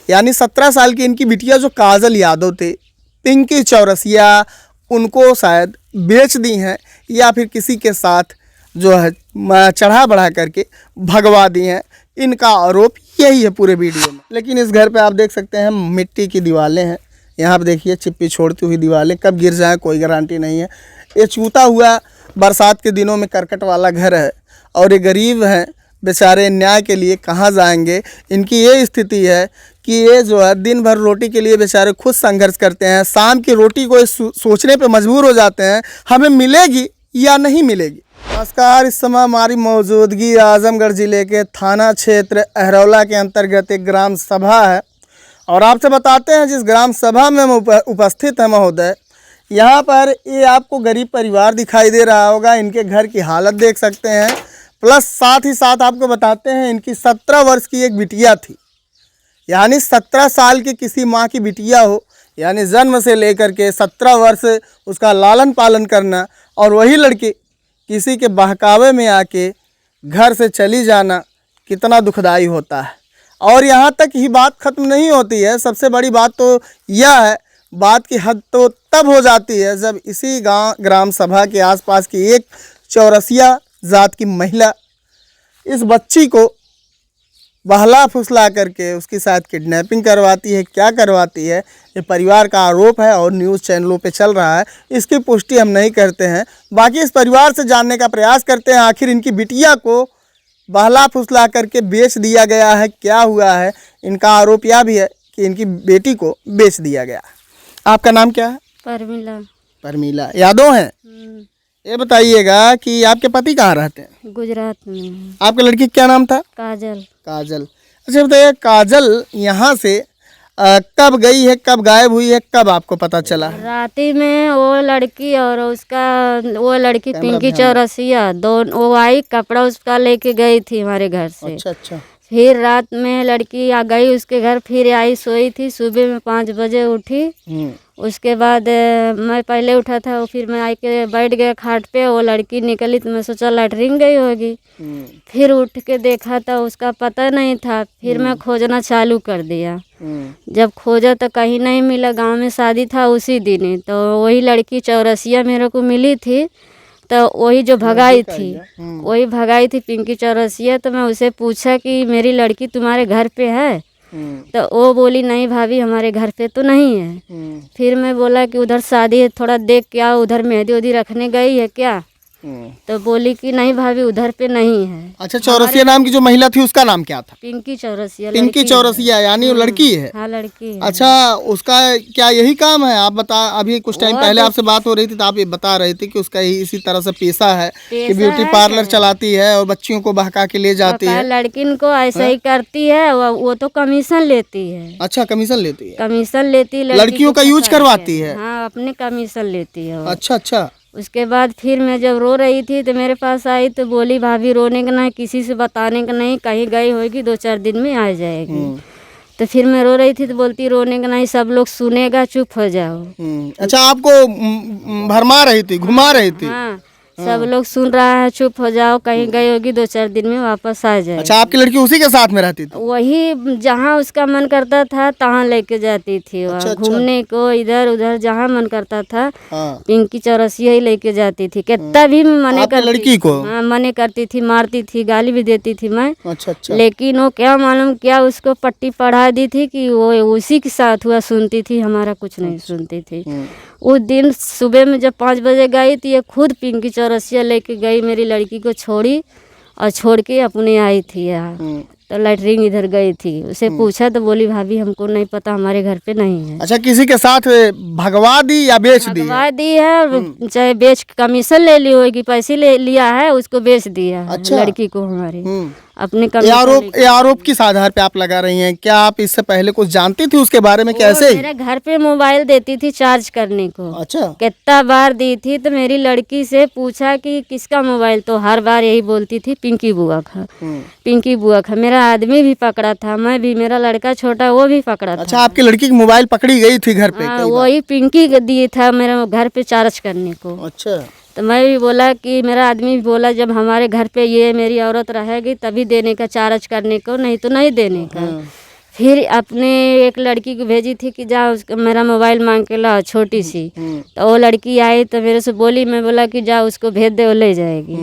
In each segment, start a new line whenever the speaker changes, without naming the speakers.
यानी 17 साल की इनकी बिटिया जो काजल यादव थे, पिंकी चौरसिया उनको शायद बेच दी हैं या फिर किसी के साथ जो है चढ़ा बढ़ा करके भगवा दी हैं। इनका आरोप यही है पूरे वीडियो में। लेकिन इस घर पे आप देख सकते हैं मिट्टी की दीवारें हैं। यहाँ पे देखिए चिप्पी छोड़ती हुई दीवारें, कब गिर जाए कोई गारंटी नहीं है। ये छूता हुआ बरसात के दिनों में करकट वाला घर है और ये गरीब हैं बेचारे, न्याय के लिए कहाँ जाएंगे। इनकी ये स्थिति है कि ये जो है दिन भर रोटी के लिए बेचारे खुद संघर्ष करते हैं, शाम की रोटी को सोचने पे मजबूर हो जाते हैं हमें मिलेगी या नहीं मिलेगी। नमस्कार, इस समय हमारी मौजूदगी आजमगढ़ ज़िले के थाना क्षेत्र अहरौला के अंतर्गत एक ग्राम सभा है और आपसे बताते हैं जिस ग्राम सभा में हम उपस्थित है महोदय, यहाँ पर ये आपको गरीब परिवार दिखाई दे रहा होगा। इनके घर की हालत देख सकते हैं, प्लस साथ ही साथ आपको बताते हैं इनकी 17 वर्ष की एक बिटिया थी। यानी 17 साल की किसी माँ की बिटिया हो, यानी जन्म से लेकर के 17 वर्ष उसका लालन पालन करना, और वही लड़की किसी के बहकावे में आके घर से चली जाना कितना दुखदाई होता है। और यहाँ तक ही बात ख़त्म नहीं होती है। सबसे बड़ी बात तो यह है, बात की हद तो तब हो जाती है जब इसी ग्राम सभा के आसपास की एक चौरसिया जात की महिला इस बच्ची को बहला फुसला करके उसकी साथ किडनैपिंग करवाती है। क्या करवाती है ये परिवार का आरोप है और न्यूज़ चैनलों पे चल रहा है। इसकी पुष्टि हम नहीं करते हैं, बाकी इस परिवार से जानने का प्रयास करते हैं आखिर इनकी बिटिया को बहला फुसला करके बेच दिया गया है, क्या हुआ है। इनका आरोप यह भी है कि इनकी बेटी को बेच दिया गया। आपका नाम क्या है?
परमिला।
परमिला यादव हैं। ये बताइएगा कि आपके पति कहाँ रहते हैं?
गुजरात में।
आपके लड़की क्या नाम था?
काजल।
काजल। अच्छा बताइए, काजल यहाँ से कब गई है, कब गायब हुई है, कब आपको पता चला?
राती में वो लड़की और वो लड़की पिंकी चौरसिया दोनों वो आई, कपड़ा उसका लेके गई थी हमारे घर से।
अच्छा अच्छा।
फिर रात में लड़की आ गई उसके घर, फिर आई, सोई थी, सुबह में 5 बजे उठी। उसके बाद मैं पहले उठा था, फिर मैं आई के बैठ गया खाट पे, वो लड़की निकली तो मैं सोचा लैटरिन गई होगी। फिर उठ के देखा तो उसका पता नहीं था। फिर मैं खोजना चालू कर दिया। जब खोजा तो कहीं नहीं मिला। गांव में शादी था उसी दिन ही, तो वही लड़की चौरसिया मेरे को मिली थी, तो वही जो भगाई थी, वही भगाई थी पिंकी चौरसिया। तो मैं उसे पूछा कि मेरी लड़की तुम्हारे घर पे है? तो वो बोली नहीं भाभी हमारे घर पे तो नहीं है। फिर मैं बोला कि उधर शादी है, थोड़ा देख के आओ, उधर मेहंदी उदी रखने गई है क्या? तो बोली कि नहीं भाभी उधर पे नहीं है।
अच्छा, चौरसिया नाम की जो महिला थी उसका नाम क्या था?
पिंकी चौरसिया।
पिंकी चौरसिया यानी वो लड़की है?
हाँ लड़की है।
अच्छा, उसका क्या यही काम है? आप बता, अभी कुछ टाइम पहले आपसे बात हो रही थी तो आप ये बता रहे थे कि उसका इसी तरह से पेशा है कि ब्यूटी पार्लर चलाती है और बच्चियों को बहका के ले जाती है।
लड़किन को ऐसा ही करती है। वो तो कमीशन लेती है।
अच्छा, कमीशन लेती है?
कमीशन लेती है,
लड़कियों का यूज करवाती है?
हाँ, अपने कमीशन लेती है।
अच्छा अच्छा।
उसके बाद फिर मैं जब रो रही थी तो मेरे पास आई तो बोली भाभी रोने का नहीं, किसी से बताने का नहीं, कहीं गई होगी, 2-4 दिन में आ जाएगी। तो फिर मैं रो रही थी तो बोलती रोने का नहीं, सब लोग सुनेगा, चुप हो जाओ।
अच्छा, आपको भरमा रही थी, घुमा रही थी?
हाँ, सब लोग सुन रहा है, चुप हो जाओ, कहीं गई होगी, 2-4 दिन में वापस आ जाए।
अच्छा, आपकी लड़की उसी के साथ में रहती थी?
वही जहाँ उसका मन करता था तहाँ लेके जाती थी।
अच्छा,
घूमने को इधर उधर जहाँ मन करता था।
हाँ।
पिंकी चौरसिया ही लेके जाती थी। कितना भी मने करती,
लड़की को?
हाँ, मने करती थी, मारती थी, गाली भी देती थी मैं।
अच्छा अच्छा।
लेकिन वो क्या मालूम क्या उसको पट्टी पढ़ा दी थी कि वो उसी के साथ हुआ सुनती थी, हमारा कुछ नहीं सुनती थी। उस दिन सुबह में जब 5 बजे गई थी, ये खुद पिंकी चौरसिया लेके गई, मेरी लड़की को छोड़ी और छोड़ के अपने आई थी यहाँ। तो लैटरिन इधर गई थी, उसे पूछा तो बोली भाभी हमको नहीं पता, हमारे घर पे नहीं है।
अच्छा, किसी के साथ भगवा दी या बेच दी?
भगवा दी है, चाहे बेच कमीशन ले ली होगी, पैसे ले लिया है, उसको बेच दिया। अच्छा। लड़की को हमारी अपने
ये आरोप किस आधार पे आप लगा रही हैं? क्या आप इससे पहले कुछ जानती थी उसके बारे में? कैसे?
मेरे घर पे मोबाइल देती थी चार्ज करने को।
अच्छा।
कितना बार दी थी, तो मेरी लड़की से पूछा कि किसका मोबाइल, तो हर बार यही बोलती थी पिंकी बुआ का, पिंकी बुआ का। मेरा आदमी भी पकड़ा था, मैं भी, मेरा लड़का छोटा वो भी पकड़ा था।
अच्छा, आपकी लड़की की मोबाइल पकड़ी गई थी घर पे?
हाँ, वही पिंकी दिए था मेरे घर पे चार्ज करने को।
अच्छा।
तो मैं भी बोला कि मेरा आदमी भी बोला जब हमारे घर पे ये मेरी औरत रहेगी तभी देने का चार्ज करने को, नहीं तो नहीं देने का। फिर अपने एक लड़की को भेजी थी कि जा उसका मेरा मोबाइल मांग के ला, छोटी सी। तो वो लड़की आई तो मेरे से बोली, मैं बोला कि जा उसको भेज दे, वो ले जाएगी।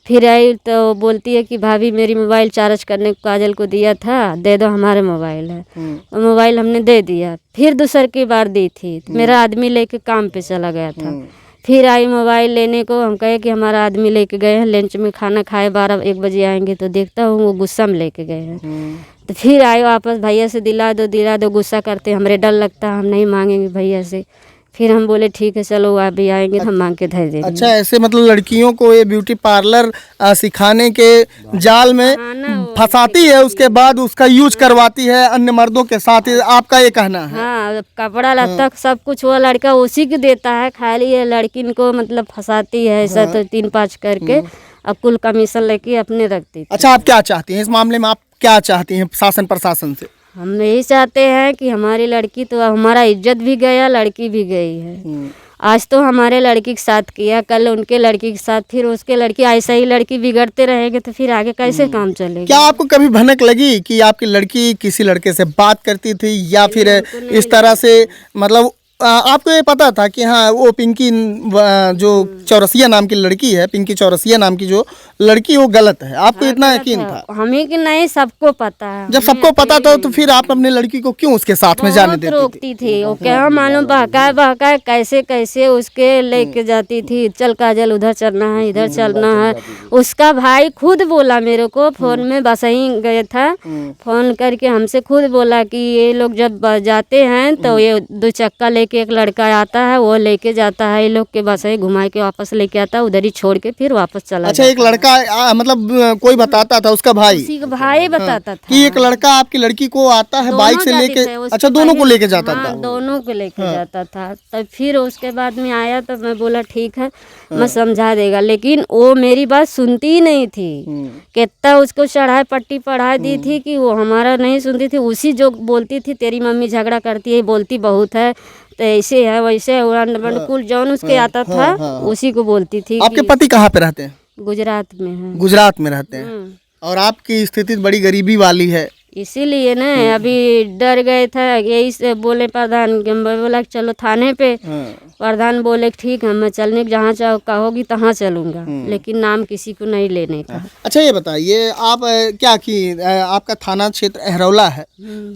फिर आई तो वो बोलती है कि भाभी मेरी मोबाइल चार्ज करने को काजल को दिया था, दे दो, हमारे मोबाइल है। वो मोबाइल हमने दे दिया। फिर दूसर की बार दी थी तो मेरा आदमी लेके काम पे चला गया था। फिर आई मोबाइल लेने को, हम कहे कि हमारा आदमी लेके गए हैं, लंच में खाना खाए 12-1 बजे आएंगे। तो देखता हूँ वो गुस्सा में लेके गए हैं। तो फिर आए वापस, भैया से दिला दो, गुस्सा करते, हमरे डर लगता, हम नहीं मांगेंगे भैया से। फिर हम बोले ठीक है चलो, आप भी आएंगे तो हम मांग के धर देंगे।
अच्छा, ऐसे मतलब लड़कियों को ये ब्यूटी पार्लर सिखाने के जाल में फंसाती है, उसके बाद उसका यूज करवाती है अन्य मर्दों के साथ, आपका ये कहना है?
हाँ, कपड़ा लत्ता सब कुछ वो लड़का उसी को देता है, खाली ये लड़की को मतलब फंसाती है ऐसा। तो 3-5 करके अब कुल कमीशन लेके अपने रखती थी।
अच्छा, आप क्या चाहती हैं इस मामले में? आप क्या चाहती हैं शासन प्रशासन से?
हम यही चाहते हैं कि हमारी लड़की, तो हमारा इज्जत भी गया, लड़की भी गई है। आज तो हमारे लड़की के साथ किया, कल उनके लड़की के साथ, फिर उसके लड़की, ऐसा ही लड़की बिगड़ते रहेंगे तो फिर आगे कैसे काम चलेगा?
क्या आपको कभी भनक लगी कि आपकी लड़की किसी लड़के से बात करती थी या फिर इस तरह से, मतलब आपको ये पता था कि हाँ वो पिंकी जो चौरसिया नाम की लड़की है, पिंकी चौरसिया नाम की जो लड़की, वो गलत है? आपको इतना यकीन था?
हमें कि नहीं, सबको पता है।
जब सबको पता था तो फिर आप अपनी लड़की को क्यों उसके साथ में जाने देती
रोकती थी? वो क्या मालूम बहकाए कैसे कैसे उसके लेके जाती थी, चल काजल उधर चलना है, इधर चलना है। उसका भाई खुद बोला मेरे को फोन में, बस ही गया था, फोन करके हमसे खुद बोला कि ये लोग जब जाते हैं तो ये 2 चक्का लेके एक लड़का आता है, वो लेके जाता है, ये लोग के बस ही घुमा के वापस लेके आता है, उधर ही छोड़ के फिर वापस चला।
अच्छा, एक लड़का मतलब कोई बताता था, उसका भाई?
उसी का भाई बताता था
कि एक लड़का आपकी लड़की को आता है बाइक से लेके? अच्छा, दोनों को लेके जाता था?
दोनों को लेके जाता था। तब फिर उसके बाद में आया तो मैं बोला ठीक है, मैं समझा देगा, लेकिन वो मेरी बात सुनती ही नहीं थी। कितना उसको चढ़ाई पट्टी पढ़ा दी थी कि वो हमारा नहीं सुनती थी। उसी जो बोलती थी तेरी मम्मी झगड़ा करती है, बोलती बहुत है, तो ऐसे है वैसे है, कुल जौन उसके आता था उसी को बोलती थी।
आपके पति कहाँ पे रहते हैं?
गुजरात में है।
गुजरात में रहते हैं। और आपकी स्थिति बड़ी गरीबी वाली है,
इसीलिए ना अभी डर गए थे। यही से बोले प्रधान के, बोला चलो थाने पे। प्रधान बोले ठीक है, मैं चलने जहाँ कहोगी तहाँ चलूँगा, लेकिन नाम किसी को नहीं लेने का।
अच्छा, ये बताइए आप क्या कि आपका थाना क्षेत्र अहरौला है,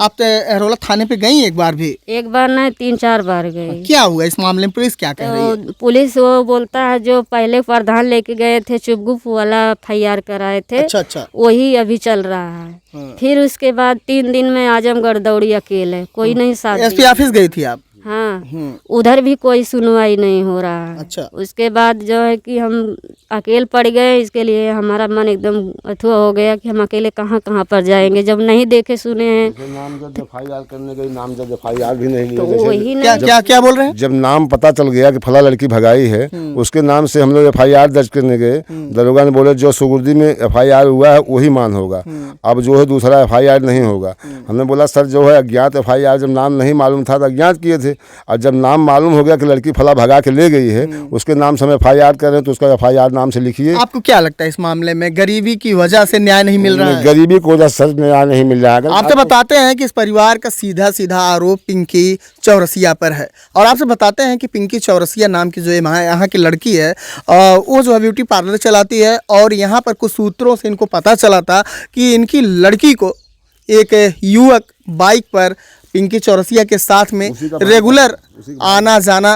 आप तो अहरौला थाने पे गई एक बार भी?
एक बार नहीं, 3-4 बार गई।
क्या हुआ इस मामले में? पुलिस क्या कह रही है?
पुलिस वो बोलता है जो पहले प्रधान लेके गए थे चुपगुप वाला FIR कराए थे,
अच्छा,
वही अभी चल रहा है। फिर उसके बाद 3 दिन में आजमगढ़ दौड़ी अकेले, कोई नहीं साथ।
SP ऑफिस गई थी आप?
हाँ, उधर भी कोई सुनवाई नहीं हो रहा है।
अच्छा।
उसके बाद जो है कि हम अकेले पड़ गए, इसके लिए हमारा मन एकदम अथुआ हो गया कि हम अकेले कहाँ कहाँ पर जाएंगे, जब नहीं देखे सुने हैं।
नामजद FIR करने गई, नामजद FIR भी नहीं
तो
लिया।
वही
क्या बोल रहे हैं?
जब नाम पता चल गया कि फला लड़की भगाई है, उसके नाम से हम लोग FIR दर्ज करने गए। दरोगा ने बोले जो सुगुर्दी में FIR हुआ है वही मान होगा, अब जो है दूसरा FIR नहीं होगा। हमने बोला सर जो है अज्ञात FIR, जब नाम नहीं मालूम था तो अज्ञात किए थे, और जब नाम मालूम हो गया कि लड़की फला भगा के ले गई है, उसके नाम से हम FIR कर रहे हैं, तो उसका FIR नाम से लिखिए।
आपको क्या लगता है इस मामले में गरीबी की वजह से न्याय नहीं मिल रहा है?
गरीबी को वजह से न्याय नहीं मिल रहा है।
आपसे बताते हैं कि इस परिवार का सीधा सीधा आरोप पिंकी चौरसिया पर है, और आपसे बताते हैं कि पिंकी चौरसिया नाम की जो यहाँ की लड़की है, वो जो है ब्यूटी पार्लर चलाती है, और यहाँ पर कुछ सूत्रों से इनको पता चला था कि इनकी लड़की को एक युवक बाइक पर पिंकी चौरसिया के साथ में रेगुलर आना जाना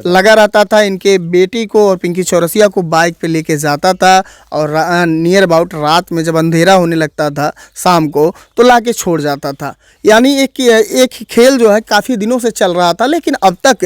लगा रहता था। इनके बेटी को और पिंकी चौरसिया को बाइक पे लेके जाता था, और नियर अबाउट रात में जब अंधेरा होने लगता था शाम को, तो लाके छोड़ जाता था। यानी एक खेल जो है काफ़ी दिनों से चल रहा था, लेकिन अब तक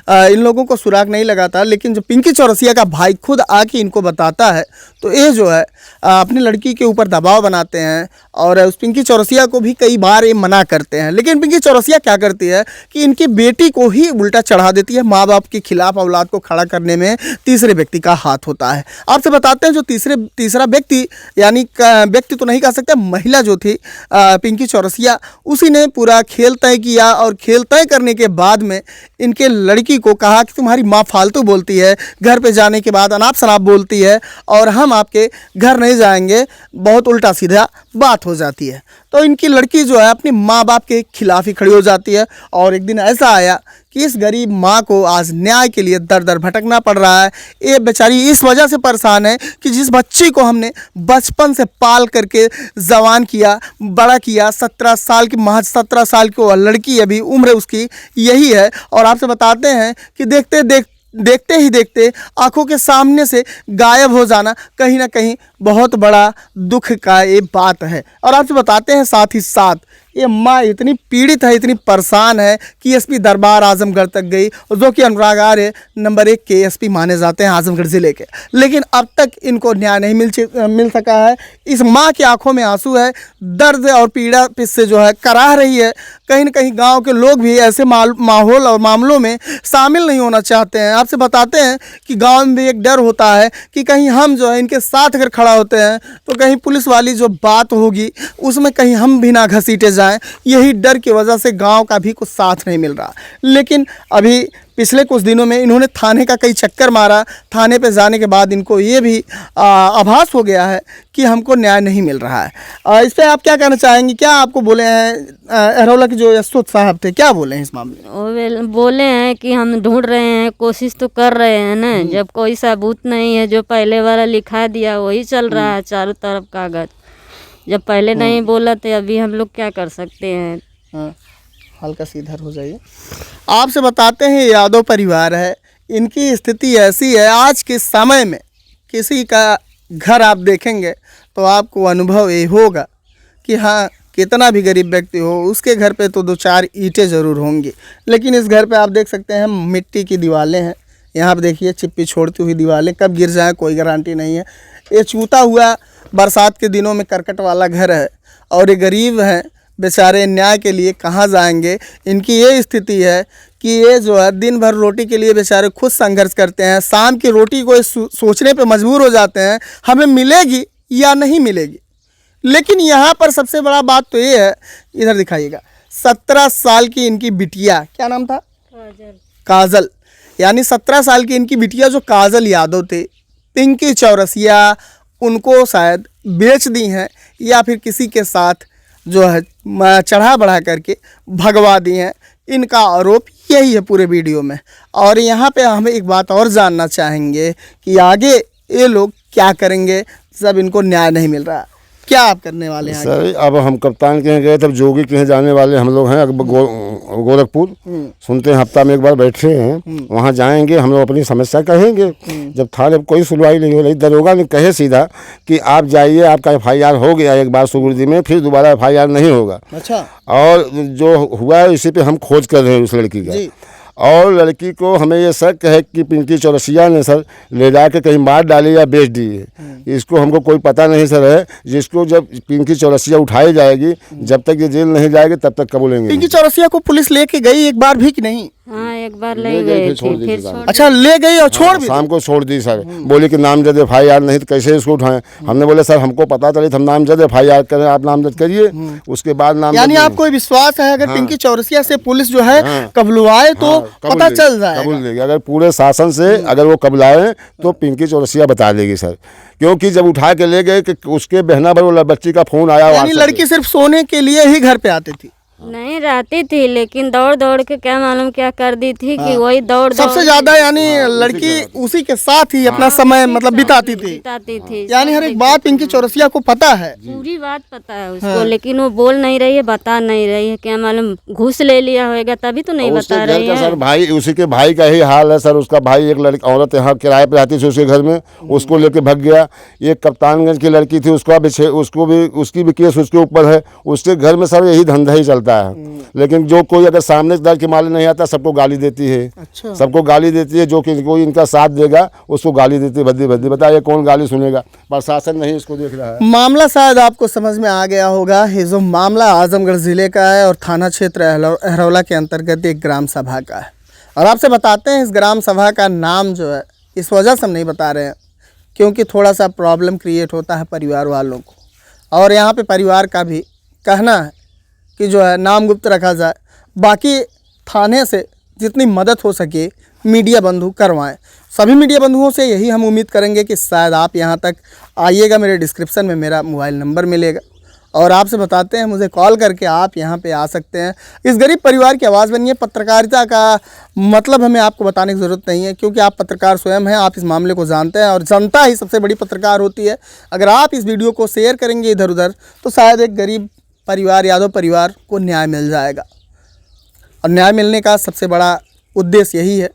इन लोगों को सुराग नहीं लगा था। लेकिन जब पिंकी चौरसिया का भाई खुद आके इनको बताता है, तो ये जो है अपनी लड़की के ऊपर दबाव बनाते हैं, और उस पिंकी चौरसिया को भी कई बार ये मना करते हैं। लेकिन पिंकी चौरसिया क्या करती है कि इनकी बेटी को ही उल्टा चढ़ा देती है। माँ बाप के खिलाफ औलाद को खड़ा करने में तीसरे व्यक्ति का हाथ होता है। आपसे बताते हैं जो तीसरा व्यक्ति, यानी व्यक्ति तो नहीं कह सकते, महिला जो थी पिंकी चौरसिया, उसी ने पूरा खेल तय किया, और खेल तय करने के बाद में इनके लड़की को कहा कि तुम्हारी माँ फालतू बोलती है, घर पे जाने के बाद अनाप शनाप बोलती है, और हम आपके घर नहीं जाएंगे, बहुत उल्टा सीधा बात हो जाती है। तो इनकी लड़की जो है अपने माँ बाप के खिलाफ ही खड़ी हो जाती है। और एक दिन ऐसा आया कि इस गरीब माँ को आज न्याय के लिए दर दर भटकना पड़ रहा है। ये बेचारी इस वजह से परेशान है कि जिस बच्ची को हमने बचपन से पाल करके जवान किया, बड़ा किया, 17 साल की, महज 17 साल की वह लड़की, अभी उम्र उसकी यही है। और आपसे बताते हैं कि देखते ही देखते आंखों के सामने से गायब हो जाना कहीं ना कहीं बहुत बड़ा दुख का ये बात है। और आपसे बताते हैं साथ ही साथ ये माँ इतनी पीड़ित है, इतनी परेशान है कि एसपी दरबार आजमगढ़ तक गई, जो कि अनुराग आर्य नंबर 1 के एसपी माने जाते हैं आजमगढ़ ज़िले के। लेकिन अब तक इनको न्याय नहीं मिल सका है। इस माँ की आंखों में आंसू है, दर्द और पीड़ा से जो है कराह रही है। कहीं ना कहीं गांव के लोग भी ऐसे माहौल और मामलों में शामिल नहीं होना चाहते हैं। आपसे बताते हैं कि गांव में भी एक डर होता है कि कहीं हम जो है इनके साथ अगर खड़ा होते हैं तो कहीं पुलिस वाली जो बात होगी उसमें कहीं हम भी ना घसीटे जाएं। यही डर की वजह से गांव का भी कुछ साथ नहीं मिल रहा। लेकिन अभी पिछले कुछ दिनों में इन्होंने थाने का कई चक्कर मारा। थाने पे जाने के बाद इनको ये भी आभास हो गया है कि हमको न्याय नहीं मिल रहा है। इस पर आप क्या कहना चाहेंगे? क्या आपको बोले हैं अहरौला के जो यशवंत साहब थे, क्या बोले हैं इस मामले में?
वो बोले हैं कि हम ढूंढ रहे हैं, कोशिश तो कर रहे हैं ना। जब कोई सबूत नहीं है, जो पहले वाला लिखा दिया वही चल रहा है चारों तरफ कागज। जब पहले नहीं बोला तो अभी हम लोग क्या कर सकते हैं।
हाँ, हल्का सी इधर हो जाइए। आपसे बताते हैं यादव परिवार है, इनकी स्थिति ऐसी है। आज के समय में किसी का घर आप देखेंगे तो आपको अनुभव ये होगा कि हाँ, कितना भी गरीब व्यक्ति हो उसके घर पे तो 2-4 ईंटें ज़रूर होंगी। लेकिन इस घर पे आप देख सकते हैं मिट्टी की दीवारें हैं। यहाँ पे देखिए चिप्पी छोड़ती हुई दीवारें, कब गिर जाए कोई गारंटी नहीं है। ये चूता हुआ बरसात के दिनों में करकट वाला घर है और ये गरीब हैं बेचारे, न्याय के लिए कहाँ जाएंगे। इनकी ये स्थिति है कि ये जो है दिन भर रोटी के लिए बेचारे खुद संघर्ष करते हैं। शाम की रोटी को सोचने पे मजबूर हो जाते हैं हमें मिलेगी या नहीं मिलेगी। लेकिन यहाँ पर सबसे बड़ा बात तो ये है, इधर दिखाइएगा, 17 साल की इनकी बिटिया, क्या नाम था? काजल। यानी 17 साल की इनकी बिटिया जो काजल यादव थे, पिंकी चौरसिया, उनको शायद बेच दी हैं या फिर किसी के साथ जो है चढ़ा बढ़ा करके भगवा दी हैं। इनका आरोप यही है पूरे वीडियो में। और यहाँ पे हम एक बात और जानना चाहेंगे कि आगे ये लोग क्या करेंगे जब इनको न्याय नहीं मिल रहा। क्या आप करने वाले हैं
सर? अब हम कप्तान के यहाँ गए, तब जोगी के यहाँ जाने वाले हम लोग हैं। अब गोरखपुर सुनते हैं, हफ्ता में एक बार बैठे हैं, वहाँ जाएंगे, हम लोग अपनी समस्या कहेंगे। जब थाने कोई सुनवाई नहीं हो रही, दरोगा ने कहे सीधा कि आप जाइए, आपका FIR हो गया एक बार सुगुर्दी में, फिर दोबारा FIR नहीं होगा।
अच्छा।
और जो हुआ है इसी पे हम खोज कर रहे हैं उस लड़की का। और लड़की को हमें ये शक है कि पिंकी चौरसिया ने सर ले जा के कहीं मार डाली या बेच दी है। इसको हमको कोई पता नहीं सर है। जिसको जब पिंकी चौरसिया उठाई जाएगी, जब तक ये जेल नहीं जाएगी तब तक कबूलेंगे।
पिंकी चौरसिया को पुलिस लेके गई एक बार भी कि नहीं?
हाँ, एक बार ले गए थे, फिर छोड़।
अच्छा, ले गई और छोड़ भी?
शाम को छोड़ दी सर। बोली कि नामजद FIR नहीं तो कैसे इसको उठाएं। हमने बोले सर हमको पता चले तो हम नामजद FIR करें, आप नामजद करिए, उसके बाद नाम।
यानी आपको विश्वास है अगर पिंकी चौरसिया से पुलिस जो है कबलवाए तो पता चल जाएगा?
कबूल देगी। अगर पूरे शासन से अगर वो कबलाए तो पिंकी चौरसिया बता देगी सर। क्योंकि जब उठा के ले गए कि उसके बहना पर वो बच्ची का फोन आया।
यानी लड़की सिर्फ सोने के लिए ही घर पे आती थी?
नहीं रहती थी, लेकिन दौड़ दौड़ के क्या मालूम क्या कर दी थी कि वही दौड़
सबसे ज्यादा यानी लड़की उसी के साथ ही अपना समय मतलब बिताती थी। यानी हर एक बात पिंकी चौरसिया को पता है,
पूरी बात पता है उसको। लेकिन वो बोल नहीं रही है, बता नहीं रही है। क्या मालूम घूस ले लिया होगा तभी तो नहीं बता रही है।
सर भाई, उसी के भाई का ही हाल है सर। उसका भाई एक लड़की औरत यहाँ किराए पे रहती थी उसके घर में, उसको लेके भाग गया। एक कप्तानगंज की लड़की थी, उसकी भी केस उसके ऊपर है। उसके घर में सर यही धंधा ही चलता है। लेकिन जो कोई अगर सामने दर के माले नहीं आता सबको गाली देती है। अच्छा। सबको गाली देती है। जो कि कोई इनका साथ देगा उसको गाली देती है भद्दी भद्दी। बताइए कौन गाली सुनेगा? प्रशासन नहीं इसको देख रहा है।
मामला शायद आपको समझ में आ गया होगा। ये जो मामला आजमगढ़ जिले का है और थाना क्षेत्र अहरौला के अंतर्गत एक ग्राम सभा का है। और आपसे बताते हैं इस ग्राम सभा का नाम जो है इस वजह से हम नहीं बता रहे हैं क्योंकि थोड़ा सा प्रॉब्लम क्रिएट होता है परिवार वालों को। और यहाँ पे परिवार का भी कहना है कि जो है नाम गुप्त रखा जाए। बाकी थाने से जितनी मदद हो सके मीडिया बंधु करवाएं। सभी मीडिया बंधुओं से यही हम उम्मीद करेंगे कि शायद आप यहाँ तक आइएगा। मेरे डिस्क्रिप्शन में मेरा मोबाइल नंबर मिलेगा, और आपसे बताते हैं, मुझे कॉल करके आप यहाँ पे आ सकते हैं। इस गरीब परिवार की आवाज़ बनिए। पत्रकारिता का मतलब हमें आपको बताने की ज़रूरत नहीं है, क्योंकि आप पत्रकार स्वयं हैं, आप इस मामले को जानते हैं और जनता ही सबसे बड़ी पत्रकार होती है। अगर आप इस वीडियो को शेयर करेंगे इधर उधर तो शायद एक गरीब परिवार, यादव परिवार को न्याय मिल जाएगा। और न्याय मिलने का सबसे बड़ा उद्देश्य यही है।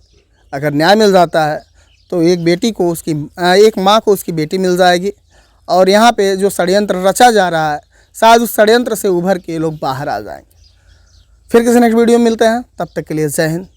अगर न्याय मिल जाता है तो एक बेटी को उसकी एक माँ को उसकी बेटी मिल जाएगी। और यहाँ पे जो षड्यंत्र रचा जा रहा है, शायद उस षड्यंत्र से उभर के लोग बाहर आ जाएंगे। फिर किसी नेक्स्ट वीडियो में मिलते हैं, तब तक के लिए जय हिंद।